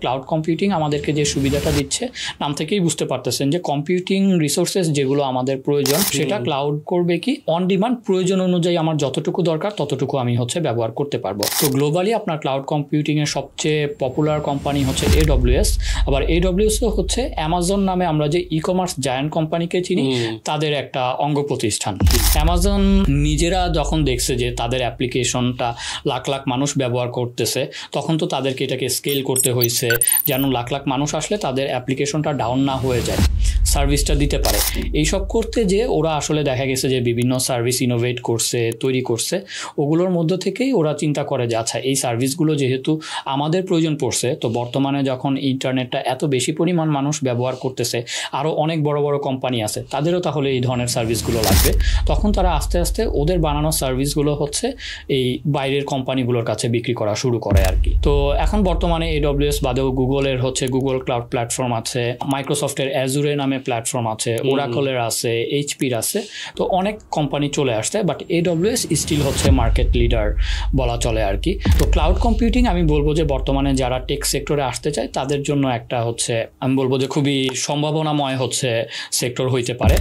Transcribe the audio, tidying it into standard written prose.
Cloud computing আমাদেরকে যে সুবিধাটা দিচ্ছে নাম থেকেই বুঝতে পারতেছেন যে কম্পিউটিং রিসোর্সেস যেগুলো আমাদের প্রয়োজন সেটা ক্লাউড করবে কি অন ডিমান্ড প্রয়োজন অনুযায়ী আমার যতটুকু দরকার ততটুকু আমি ব্যবহার করতে পারবো। তো গ্লোবালি আপনার ক্লাউড কম্পিউটিং এর সবচেয়ে পপুলার কোম্পানি হচ্ছে AWS। আবার AWS হচ্ছে অ্যামাজন নামে আমরা যে ই কমার্স জায়ান্ট কোম্পানিকে চিনি তাদের একটা অঙ্গ প্রতিষ্ঠান। অ্যামাজন নিজেরা যখন দেখছে যে তাদের অ্যাপ্লিকেশনটা লাখ লাখ মানুষ ব্যবহার করতেছে তখন তো তাদেরকে এটাকে স্কেল করতে হয়েছে যেন লাখ লাখ মানুষ আসলে তাদের অ্যাপ্লিকেশনটা ডাউন না হয়ে যায়, সার্ভিসটা দিতে পারে। এইসব করতে যে ওরা আসলে দেখা গেছে যে বিভিন্ন সার্ভিস ইনোভেট করছে, তৈরি করছে, ওগুলোর মধ্য থেকেই ওরা চিন্তা করে যে আচ্ছা এই সার্ভিসগুলো যেহেতু আমাদের প্রয়োজন পড়ছে, তো বর্তমানে যখন ইন্টারনেটটা এত বেশি পরিমাণ মানুষ ব্যবহার করতেছে, আরও অনেক বড় বড় কোম্পানি আছে তাদেরও তাহলে এই ধরনের সার্ভিসগুলো লাগবে। তখন তারা আস্তে আস্তে ওদের বানানো সার্ভিসগুলো এই বাইরের কোম্পানিগুলোর কাছে বিক্রি করা শুরু করে আর কি। তো এখন বর্তমানে AWS বাদেও গুগলের গুগল ক্লাউড প্ল্যাটফর্ম আছে, মাইক্রোসফটের অ্যাজুরে নামে প্ল্যাটফর্ম আছে, ওরাকলের আছে, HPর আছে। তো অনেক কোম্পানি চলে আসছে, but AWS steel market leader বলা চলে আর কি। তো ক্লাউড কম্পিউটিং আমি বলবো যে বর্তমানে যারা টেক সেক্টরে আসতে চায় তাদের জন্য একটা আমি বলবো যে খুবই সম্ভাবনাময় সেক্টর হইতে পারে।